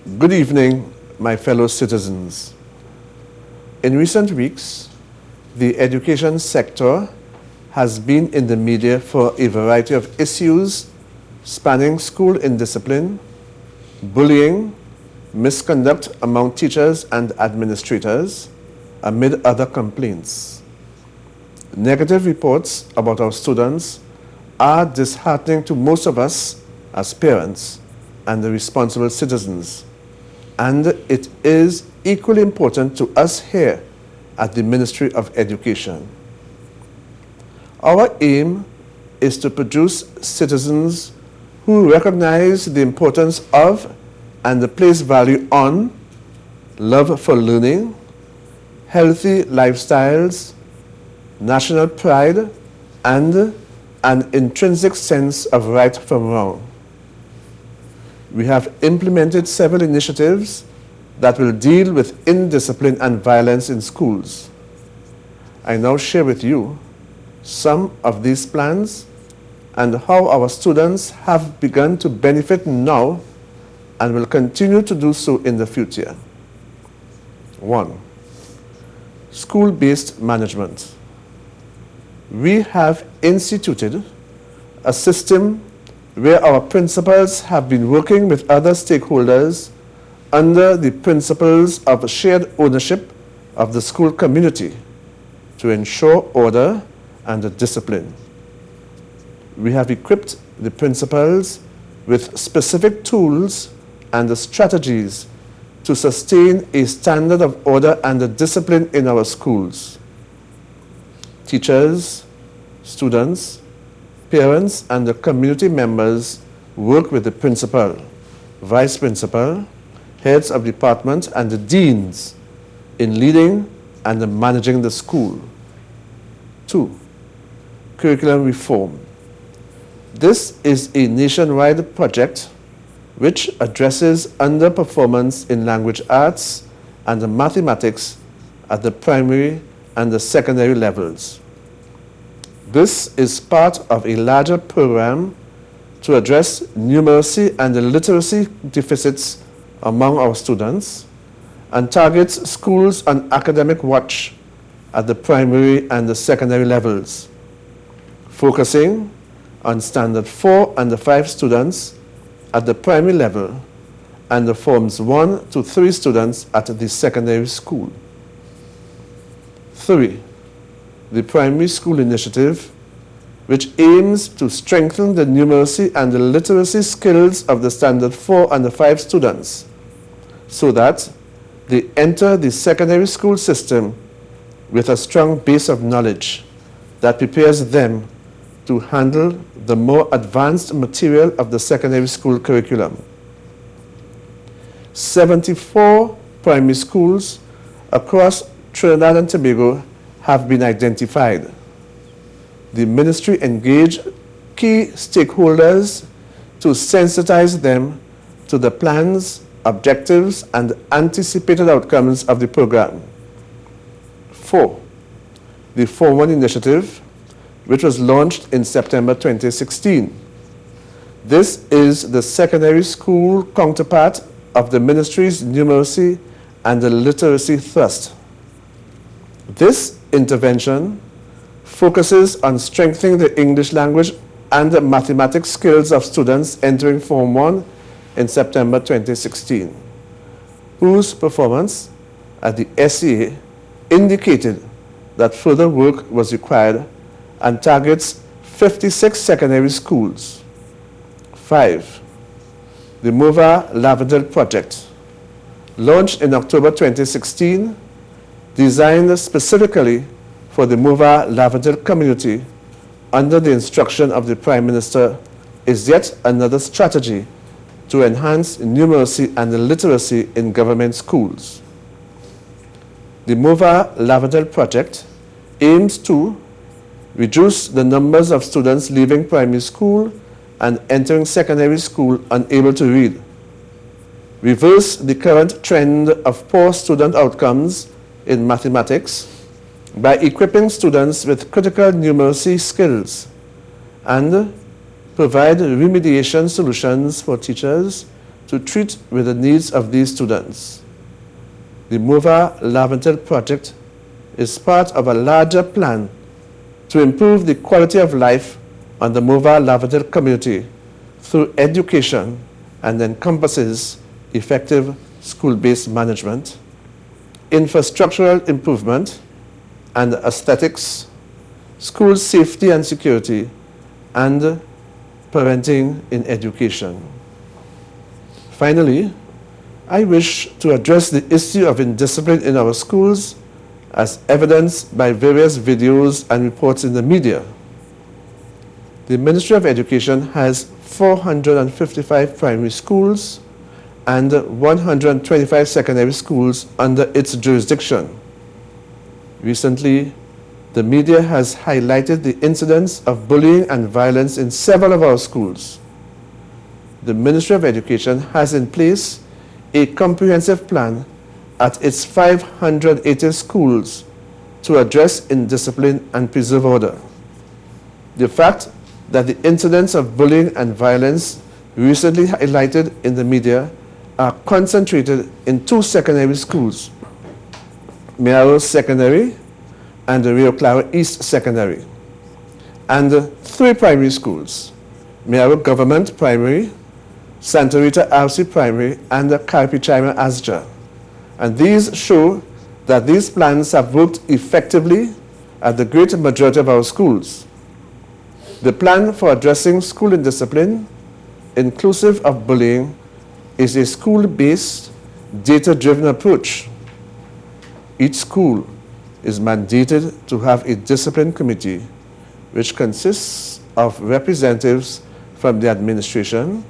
Good evening, my fellow citizens. In recent weeks, the education sector has been in the media for a variety of issues spanning school indiscipline, bullying, misconduct among teachers and administrators, amid other complaints. Negative reports about our students are disheartening to most of us as parents and the responsible citizens, and it is equally important to us here at the Ministry of Education. Our aim is to produce citizens who recognize the importance of and place value on love for learning, healthy lifestyles, national pride, and an intrinsic sense of right from wrong. We have implemented several initiatives that will deal with indiscipline and violence in schools. I now share with you some of these plans and how our students have begun to benefit now and will continue to do so in the future. 1. School-based management. We have instituted a system where our principals have been working with other stakeholders under the principles of shared ownership of the school community to ensure order and discipline. We have equipped the principals with specific tools and strategies to sustain a standard of order and discipline in our schools. Teachers, students, parents, and the community members work with the principal, vice principal, heads of department, and the deans in leading and managing the school. 2. Curriculum reform. This is a nationwide project which addresses underperformance in language arts and mathematics at the primary and the secondary levels. This is part of a larger program to address numeracy and literacy deficits among our students and targets schools on academic watch at the primary and the secondary levels, focusing on Standard 4 and 5 students at the primary level and the Forms 1 to 3 students at the secondary school. 3. The Primary School Initiative, which aims to strengthen the numeracy and the literacy skills of the Standard 4 and 5 students so that they enter the secondary school system with a strong base of knowledge that prepares them to handle the more advanced material of the secondary school curriculum. 74 primary schools across Trinidad and Tobago have been identified. The ministry engaged key stakeholders to sensitize them to the plans, objectives, and anticipated outcomes of the program. 4. The Form 1 initiative, which was launched in September 2016. This is the secondary school counterpart of the ministry's numeracy and the literacy thrust. This intervention focuses on strengthening the English language and the mathematics skills of students entering Form 1 in September 2016, whose performance at the SEA indicated that further work was required and targets 56 secondary schools. 5. The Mova Lavendel Project, launched in October 2016, designed specifically for the Mova Lavendel community under the instruction of the Prime Minister, is yet another strategy to enhance numeracy and literacy in government schools. The Mova Lavendel Project aims to reduce the numbers of students leaving primary school and entering secondary school unable to read, reverse the current trend of poor student outcomes in mathematics by equipping students with critical numeracy skills, and provide remediation solutions for teachers to treat with the needs of these students. The MOVA Laventel project is part of a larger plan to improve the quality of life on the MOVA Laventel community through education and encompasses effective school-based management, infrastructural improvement and aesthetics, school safety and security, and parenting in education. Finally, I wish to address the issue of indiscipline in our schools as evidenced by various videos and reports in the media. The Ministry of Education has 455 primary schools and 125 secondary schools under its jurisdiction. Recently, the media has highlighted the incidents of bullying and violence in several of our schools. The Ministry of Education has in place a comprehensive plan at its 580 schools to address indiscipline and preserve order. The fact that the incidents of bullying and violence recently highlighted in the media are concentrated in 2 secondary schools, Miaro Secondary and the Rio Claro East Secondary, and 3 primary schools, Miaro Government Primary, Santa Rita RC Primary, and the Carpichaima Asja. And these show that these plans have worked effectively at the great majority of our schools. The plan for addressing school indiscipline, inclusive of bullying, is a school-based, data-driven approach. Each school is mandated to have a discipline committee which consists of representatives from the administration,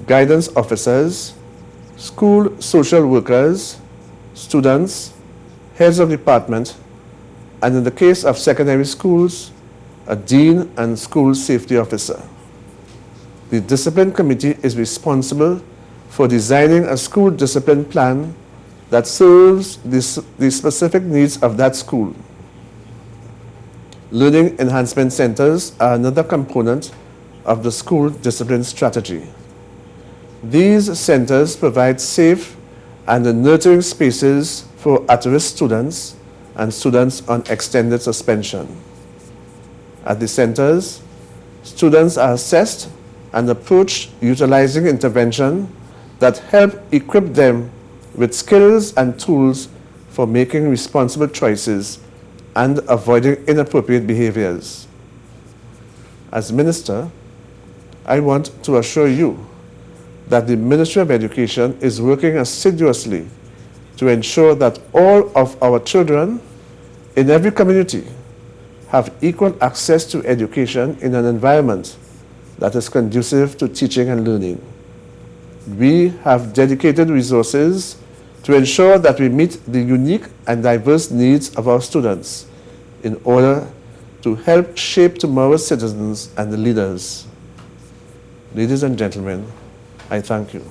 guidance officers, school social workers, students, heads of department, and in the case of secondary schools, a dean and school safety officer. The discipline committee is responsible for designing a school discipline plan that serves the specific needs of that school. Learning enhancement centers are another component of the school discipline strategy. These centers provide safe and nurturing spaces for at-risk students and students on extended suspension. At the centers, students are assessed and approached utilizing intervention that help equip them with skills and tools for making responsible choices and avoiding inappropriate behaviors. As Minister, I want to assure you that the Ministry of Education is working assiduously to ensure that all of our children in every community have equal access to education in an environment that is conducive to teaching and learning. We have dedicated resources to ensure that we meet the unique and diverse needs of our students in order to help shape tomorrow's citizens and leaders. Ladies and gentlemen, I thank you.